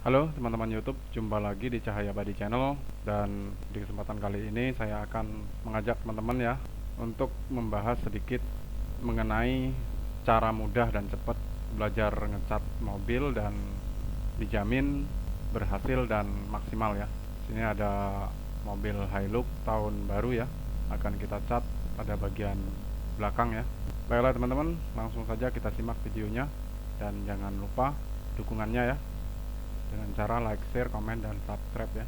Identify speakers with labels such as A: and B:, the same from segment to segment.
A: Halo teman-teman YouTube, jumpa lagi di Cahaya Badi Channel. Dan di kesempatan kali ini saya akan mengajak teman-teman ya untuk membahas sedikit mengenai cara mudah dan cepat belajar ngecat mobil dan dijamin berhasil dan maksimal ya. Sini ada mobil Hilux tahun baru ya, akan kita cat pada bagian belakang ya. Baiklah teman-teman, langsung saja kita simak videonya dan jangan lupa dukungannya ya, dengan cara like, share, komen, dan subscribe ya.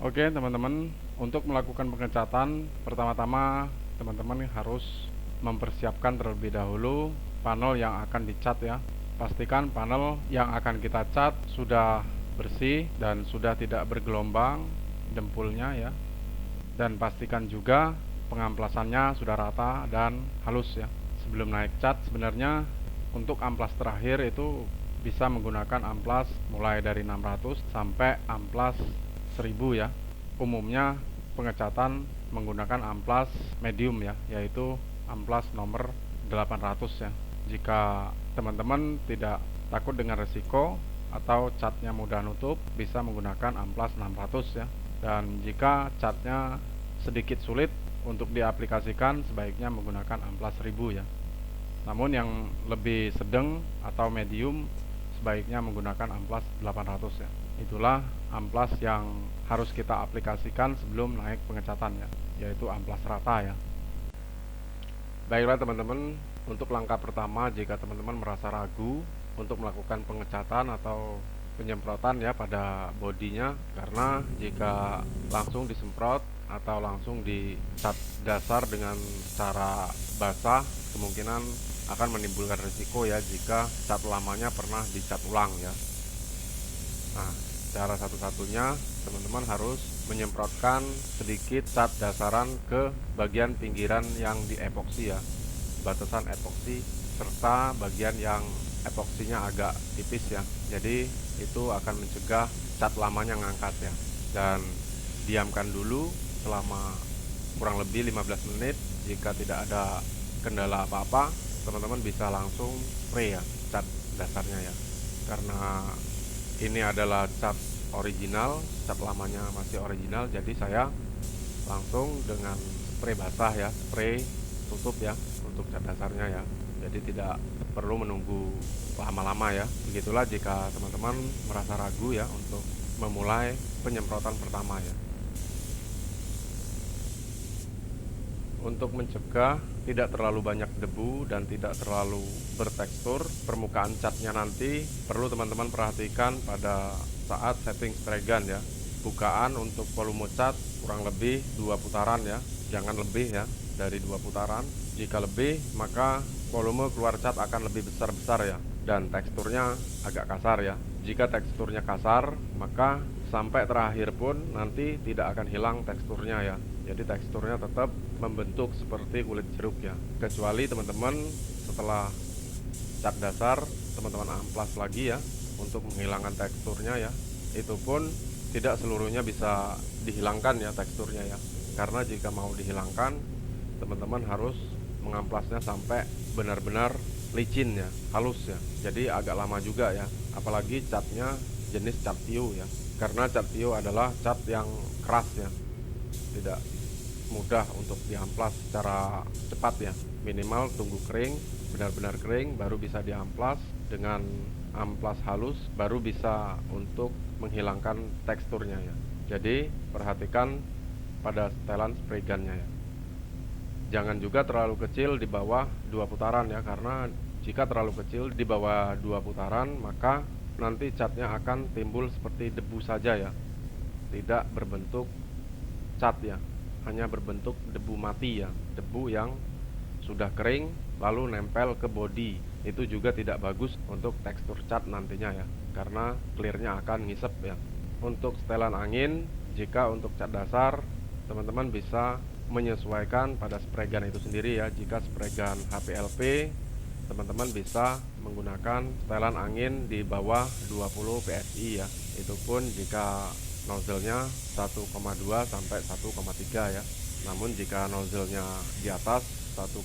A: Oke teman-teman, untuk melakukan pengecatan, pertama-tama teman-teman harus mempersiapkan terlebih dahulu panel yang akan dicat ya. Pastikan panel yang akan kita cat sudah bersih dan sudah tidak bergelombang dempulnya ya. Dan pastikan juga pengamplasannya sudah rata dan halus ya. Sebelum naik cat, sebenarnya untuk amplas terakhir itu bisa menggunakan amplas mulai dari 600 sampai amplas 1000 ya. Umumnya pengecatan menggunakan amplas medium ya, yaitu amplas nomor 800 ya. Jika teman-teman tidak takut dengan resiko atau catnya mudah nutup, bisa menggunakan amplas 600 ya. Dan jika catnya sedikit sulit untuk diaplikasikan, sebaiknya menggunakan amplas 1000 ya. Namun yang lebih sedang atau medium sebaiknya menggunakan amplas 800 ya. Itulah amplas yang harus kita aplikasikan sebelum naik pengecatan ya, yaitu amplas rata ya. Baiklah teman-teman, untuk langkah pertama jika teman-teman merasa ragu untuk melakukan pengecatan atau penyemprotan ya pada bodinya, karena jika langsung disemprot atau langsung dicat dasar dengan cara basah, kemungkinan akan menimbulkan risiko ya jika cat lamanya pernah dicat ulang ya. Nah, cara satu-satunya teman-teman harus menyemprotkan sedikit cat dasaran ke bagian pinggiran yang diepoksi ya, batasan epoksi serta bagian yang epoksinya agak tipis ya. Jadi itu akan mencegah cat lamanya ngangkat ya. Dan diamkan dulu selama kurang lebih 15 menit. Jika tidak ada kendala apa-apa, teman-teman bisa langsung spray ya cat dasarnya ya. Karena ini adalah cat original, cat lamanya masih original, jadi saya langsung dengan spray basah ya, spray tutup ya untuk cat dasarnya ya. Jadi tidak perlu menunggu lama-lama ya. Begitulah jika teman-teman merasa ragu ya untuk memulai penyemprotan pertama ya. Untuk mencegah tidak terlalu banyak debu dan tidak terlalu bertekstur permukaan catnya, nanti perlu teman-teman perhatikan pada saat setting spray gun ya. Bukaan untuk volume cat kurang lebih 2 putaran ya, jangan lebih ya dari 2 putaran. Jika lebih maka volume keluar cat akan lebih besar-besar ya, dan teksturnya agak kasar ya. Jika teksturnya kasar, maka sampai terakhir pun nanti tidak akan hilang teksturnya ya. Jadi teksturnya tetap membentuk seperti kulit jeruk ya. Kecuali teman-teman setelah cat dasar teman-teman amplas lagi ya untuk menghilangkan teksturnya ya. Itu pun tidak seluruhnya bisa dihilangkan ya teksturnya ya. Karena jika mau dihilangkan, teman-teman harus mengamplasnya sampai benar-benar licin ya, halus ya. Jadi agak lama juga ya. Apalagi catnya jenis cat PU ya. Karena cat PU adalah cat yang keras ya, tidak mudah untuk diamplas secara cepat ya. Minimal tunggu kering, benar-benar kering baru bisa diamplas. Dengan amplas halus baru bisa untuk menghilangkan teksturnya ya. Jadi perhatikan pada setelan spray gunnya ya. Jangan juga terlalu kecil di bawah 2 putaran ya, karena jika terlalu kecil di bawah 2 putaran maka nanti catnya akan timbul seperti debu saja ya, tidak berbentuk cat ya, hanya berbentuk debu mati ya, debu yang sudah kering lalu nempel ke bodi. Itu juga tidak bagus untuk tekstur cat nantinya ya, karena clearnya akan ngisep ya. Untuk setelan angin, jika untuk cat dasar teman-teman bisa menyesuaikan pada spray gun itu sendiri ya. Jika spray gun HPLP, teman-teman bisa menggunakan setelan angin di bawah 20 PSI ya. Itu pun jika nozzle-nya 1,2 sampai 1,3 ya. Namun jika nozzle-nya di atas 1,2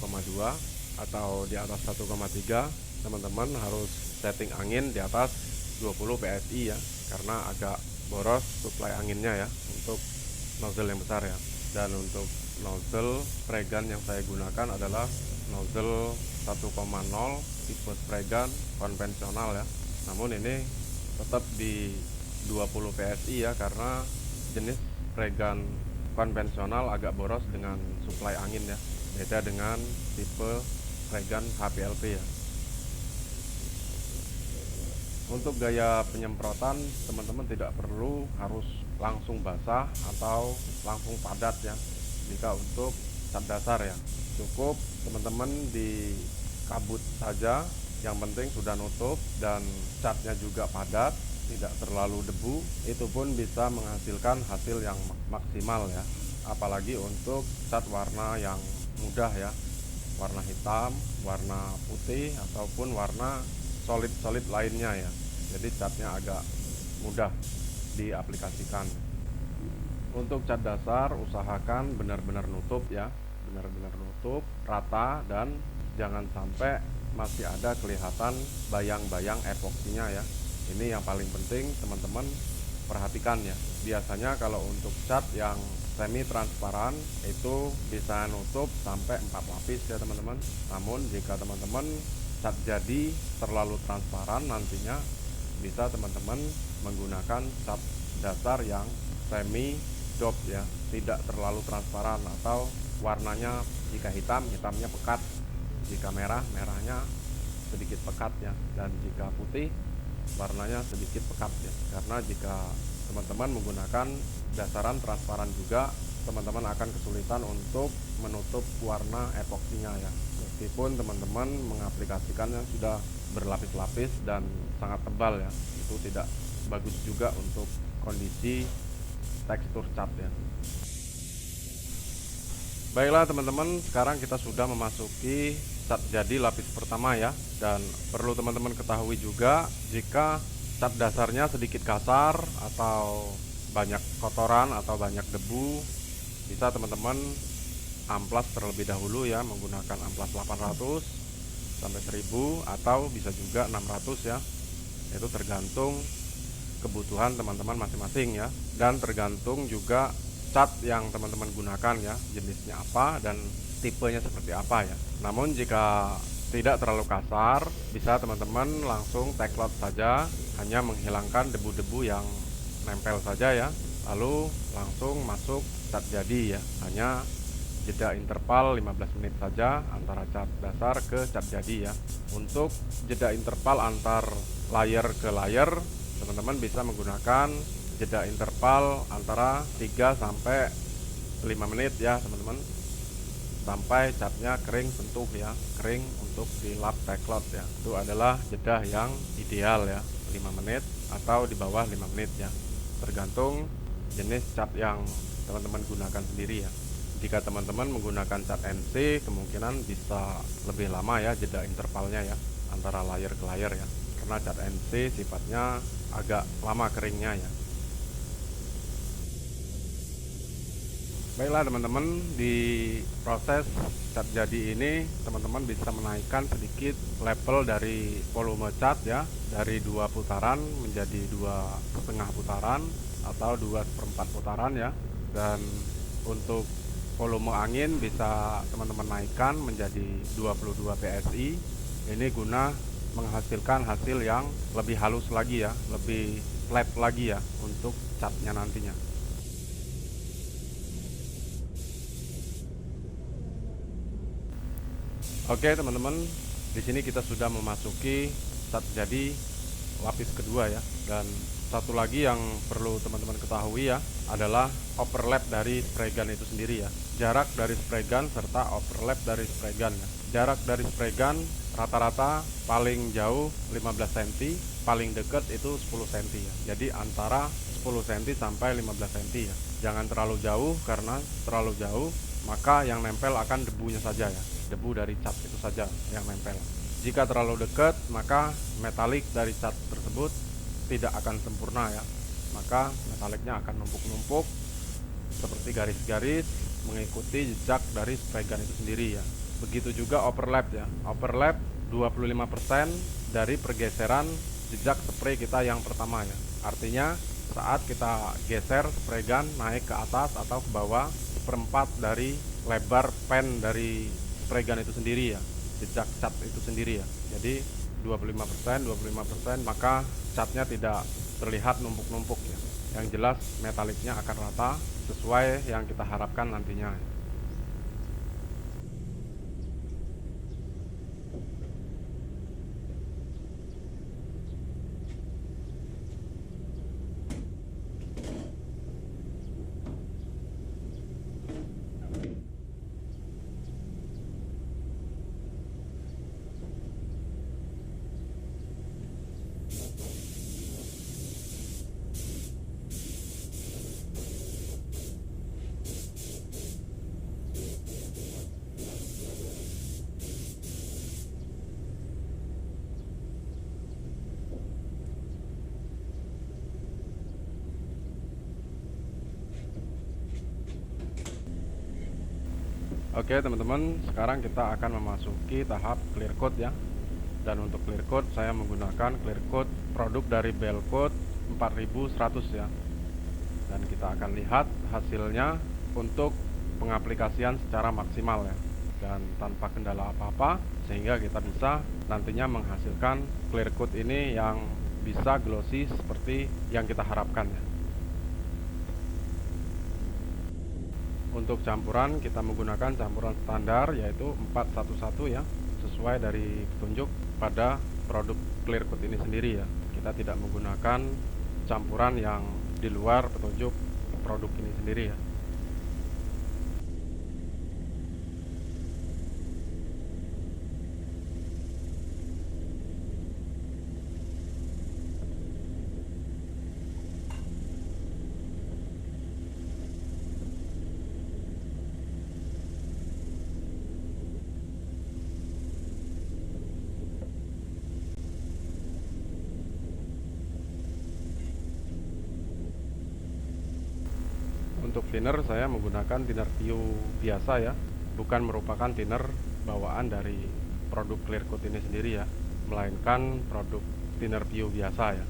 A: atau di atas 1,3, teman-teman harus setting angin di atas 20 PSI ya, karena agak boros suplai anginnya ya untuk nozzle yang besar ya. Dan untuk nozzle spray gun yang saya gunakan adalah nozzle 1,0 tipe spray gun konvensional ya. Namun ini tetap di 20 PSI ya, karena jenis spray gun konvensional agak boros dengan suplai angin ya, beda dengan tipe spray gun HPLP ya. Untuk gaya penyemprotan, teman-teman tidak perlu harus langsung basah atau langsung padat ya. Jika untuk cat dasar ya, cukup teman-teman dikabut saja. Yang penting sudah nutup dan catnya juga padat, tidak terlalu debu. Itu pun bisa menghasilkan hasil yang maksimal ya. Apalagi untuk cat warna yang mudah ya, warna hitam, warna putih, ataupun warna solid lainnya ya. Jadi catnya agak mudah diaplikasikan. Untuk cat dasar usahakan benar-benar nutup ya, benar-benar nutup rata, dan jangan sampai masih ada kelihatan bayang-bayang epoksinya ya. Ini yang paling penting teman-teman perhatikan ya. Biasanya kalau untuk cat yang semi transparan itu bisa nutup sampai 4 lapis ya teman-teman. Namun jika teman-teman cat jadi terlalu transparan, nantinya bisa teman-teman menggunakan cat dasar yang semi dop ya, tidak terlalu transparan, atau warnanya jika hitam, hitamnya pekat, jika merah, merahnya sedikit pekat ya, dan jika putih warnanya sedikit pekat ya. Karena jika teman-teman menggunakan dasaran transparan juga, teman-teman akan kesulitan untuk menutup warna epoksinya ya, meskipun teman-teman mengaplikasikannya sudah berlapis-lapis dan sangat tebal ya, itu tidak bagus juga untuk kondisi tekstur cat ya. Baiklah teman-teman, sekarang kita sudah memasuki cat jadi lapis pertama ya. Dan perlu teman-teman ketahui juga, jika cat dasarnya sedikit kasar atau banyak kotoran atau banyak debu, bisa teman-teman amplas terlebih dahulu ya, menggunakan amplas 800 sampai 1000 atau bisa juga 600 ya. Itu tergantung kebutuhan teman-teman masing-masing ya, dan tergantung juga cat yang teman-teman gunakan ya, jenisnya apa dan tipenya seperti apa ya. Namun jika tidak terlalu kasar, bisa teman-teman langsung teklot saja, hanya menghilangkan debu-debu yang nempel saja ya, lalu langsung masuk cat jadi ya. Hanya jeda interval 15 menit saja antara cat dasar ke cat jadi ya. Untuk jeda interval antar layer ke layer, teman-teman bisa menggunakan jeda interval antara 3 sampai 5 menit ya teman-teman, sampai catnya kering sentuh ya, kering untuk dilap teklot ya. Itu adalah jeda yang ideal ya, 5 menit atau di bawah 5 menit ya, tergantung jenis cat yang teman-teman gunakan sendiri ya. Jika teman-teman menggunakan cat NC, kemungkinan bisa lebih lama ya jeda intervalnya ya, antara layer ke layer ya, karena cat NC sifatnya agak lama keringnya ya. Baiklah teman-teman, di proses cat jadi ini teman-teman bisa menaikkan sedikit level dari volume cat ya, dari 2 putaran menjadi 2,5 putaran atau 2/4 putaran ya. Dan untuk volume angin bisa teman-teman naikkan menjadi 22 PSI. Ini guna menghasilkan hasil yang lebih halus lagi ya, lebih flat lagi ya untuk catnya nantinya. Oke teman-teman, di sini kita sudah memasuki cat jadi lapis kedua ya. Dan satu lagi yang perlu teman-teman ketahui ya, adalah overlap dari spray gun itu sendiri ya. Jarak dari spray gun serta overlap dari spray gun ya. Jarak dari spray gun rata-rata paling jauh 15 cm, paling dekat itu 10 cm ya. Jadi antara 10 cm sampai 15 cm ya. Jangan terlalu jauh, karena terlalu jauh maka yang nempel akan debunya saja ya. Debu dari cat itu saja yang nempel. Jika terlalu dekat, maka metalik dari cat tersebut tidak akan sempurna ya, maka metaliknya akan numpuk-numpuk seperti garis-garis mengikuti jejak dari spray gun itu sendiri ya. Begitu juga overlap ya, overlap 25% dari pergeseran jejak spray kita yang pertama ya. Artinya saat kita geser spray gun naik ke atas atau ke bawah, seperempat dari lebar pen dari spray gun itu sendiri ya, jejak cat itu sendiri ya. Jadi 25%, maka catnya tidak terlihat numpuk-numpuk ya. Yang jelas metaliknya akan rata sesuai yang kita harapkan nantinya. Oke teman-teman, sekarang kita akan memasuki tahap clear coat ya. Dan untuk clear coat saya menggunakan clear coat produk dari Belcoat 4100 ya. Dan kita akan lihat hasilnya untuk pengaplikasian secara maksimal ya, dan tanpa kendala apa-apa, sehingga kita bisa nantinya menghasilkan clear coat ini yang bisa glossy seperti yang kita harapkan ya. Untuk campuran kita menggunakan campuran standar yaitu 411 ya, sesuai dari petunjuk pada produk clear coat ini sendiri ya. Kita tidak menggunakan campuran yang di luar petunjuk produk ini sendiri ya. Untuk thinner saya menggunakan thinner PU biasa ya, bukan merupakan thinner bawaan dari produk clear coat ini sendiri ya, melainkan produk thinner PU biasa ya.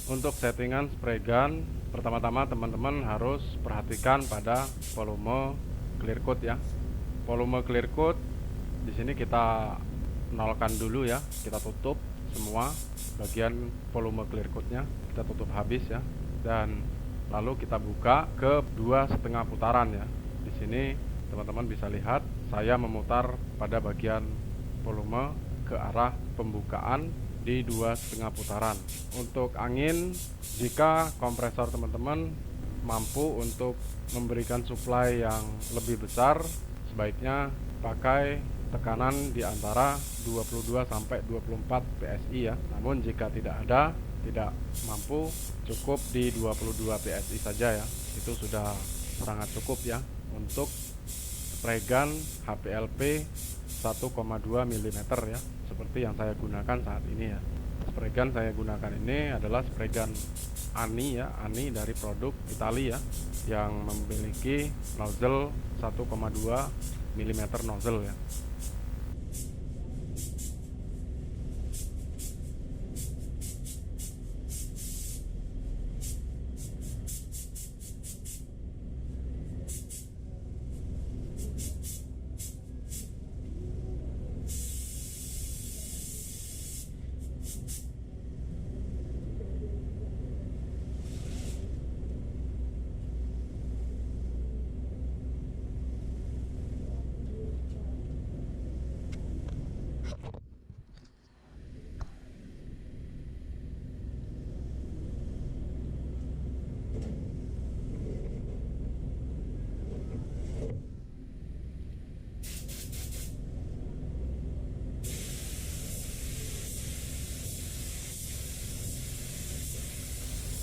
A: Untuk settingan spray gun, pertama-tama teman-teman harus perhatikan pada volume clear coat ya. Volume clear coat di sini kita nolkan dulu ya, kita tutup semua bagian volume clear coatnya, kita tutup habis ya, dan lalu kita buka ke 2,5 putaran ya. Di sini teman-teman bisa lihat saya memutar pada bagian volume ke arah pembukaan di 2,5 putaran. Untuk angin, jika kompresor teman-teman mampu untuk memberikan supply yang lebih besar, sebaiknya pakai tekanan di antara 22 sampai 24 PSI ya. Namun jika tidak ada, tidak mampu, cukup di 22 PSI saja ya. Itu sudah sangat cukup ya untuk spray gun HPLP 1,2 mm ya, seperti yang saya gunakan saat ini ya. Spray gun saya gunakan ini adalah spray gun Ani ya, Ani dari produk Italia ya, yang memiliki nozzle 1,2 mm nozzle ya.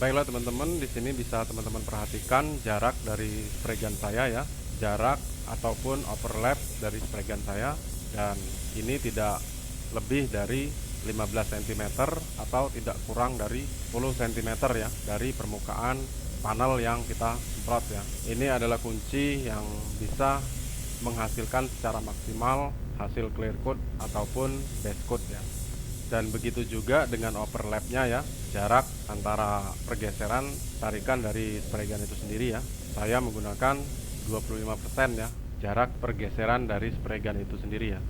A: Baiklah teman-teman, di sini bisa teman-teman perhatikan jarak dari spray gun saya ya, jarak ataupun overlap dari spray gun saya, dan ini tidak lebih dari 15 cm atau tidak kurang dari 10 cm ya dari permukaan panel yang kita semprot ya. Ini adalah kunci yang bisa menghasilkan secara maksimal hasil clear coat ataupun base coat ya. Dan begitu juga dengan overlapnya ya, jarak antara pergeseran tarikan dari spray gun itu sendiri ya. Saya menggunakan 25% ya, jarak pergeseran dari spray gun itu sendiri ya.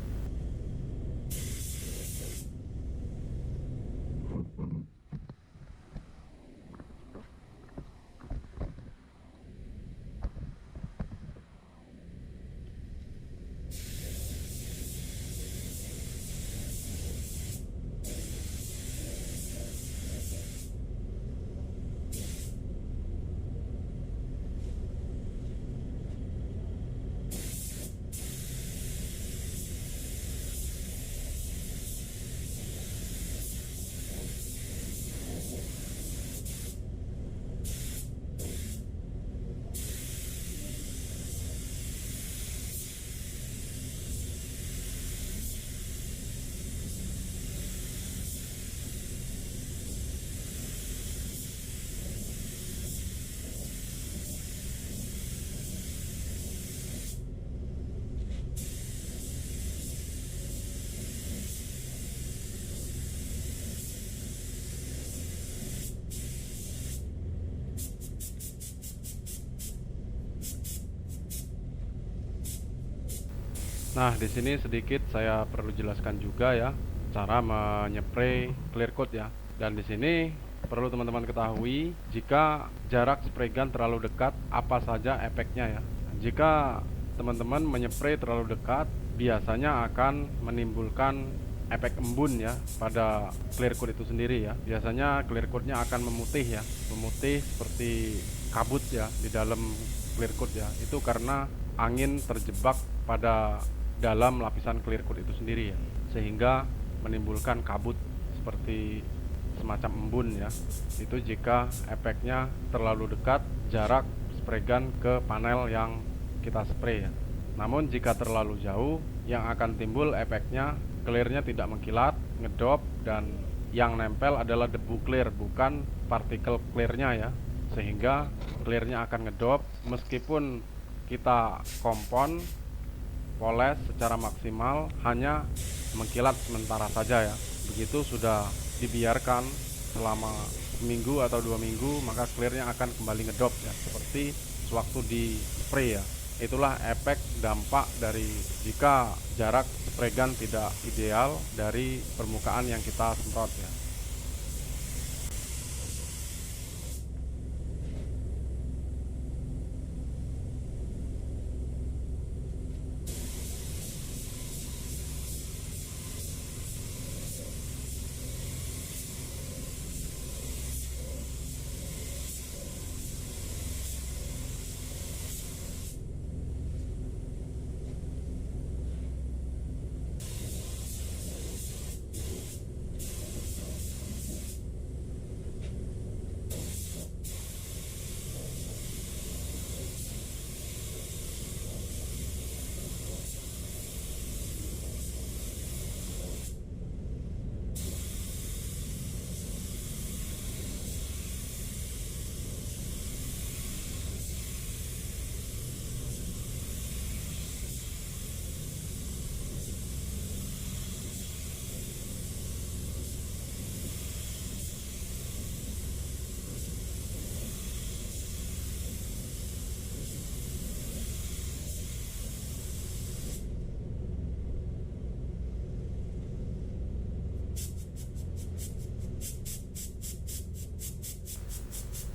A: Nah, di sini sedikit saya perlu jelaskan juga ya, cara menyepray clear coat ya. Dan di sini perlu teman-teman ketahui, jika jarak spray gun terlalu dekat, apa saja efeknya ya. Jika teman-teman menyepray terlalu dekat, biasanya akan menimbulkan efek embun ya pada clear coat itu sendiri ya. Biasanya clear coatnya akan memutih ya, memutih seperti kabut ya di dalam clear coat ya. Itu karena angin terjebak pada dalam lapisan clear coat itu sendiri ya, sehingga menimbulkan kabut seperti semacam embun ya. Itu jika efeknya terlalu dekat jarak spray gun ke panel yang kita spray ya. Namun jika terlalu jauh, yang akan timbul efeknya clearnya tidak mengkilat, ngedop, dan yang nempel adalah debu clear, bukan partikel clearnya ya, sehingga clearnya akan ngedop meskipun kita kompon poles secara maksimal, hanya mengkilat sementara saja ya. Begitu sudah dibiarkan selama seminggu atau 2 minggu, maka clearnya akan kembali ngedop ya, seperti sewaktu di spray ya. Itulah efek dampak dari jika jarak spray gun tidak ideal dari permukaan yang kita semprot ya.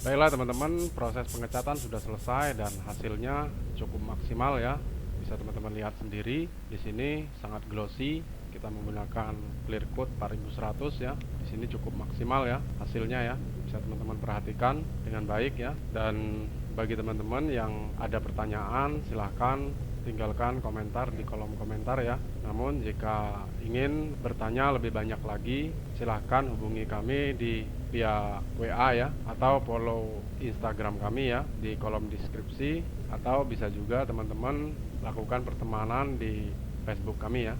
A: Baiklah teman-teman, proses pengecatan sudah selesai dan hasilnya cukup maksimal ya. Bisa teman-teman lihat sendiri, di sini sangat glossy. Kita menggunakan clear coat 4100 ya. Di sini cukup maksimal ya hasilnya ya. Bisa teman-teman perhatikan dengan baik ya. Dan bagi teman-teman yang ada pertanyaan, silahkan tinggalkan komentar di kolom komentar ya. Namun jika ingin bertanya lebih banyak lagi, silahkan hubungi kami di via WA ya, atau follow Instagram kami ya di kolom deskripsi, atau bisa juga teman-teman lakukan pertemanan di Facebook kami ya.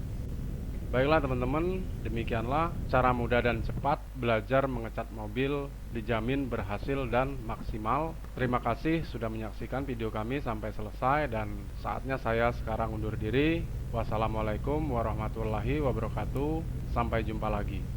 A: Baiklah teman-teman, demikianlah cara mudah dan cepat belajar mengecat mobil, dijamin berhasil dan maksimal. Terima kasih sudah menyaksikan video kami sampai selesai, dan saatnya saya sekarang undur diri. Wassalamualaikum warahmatullahi wabarakatuh. Sampai jumpa lagi.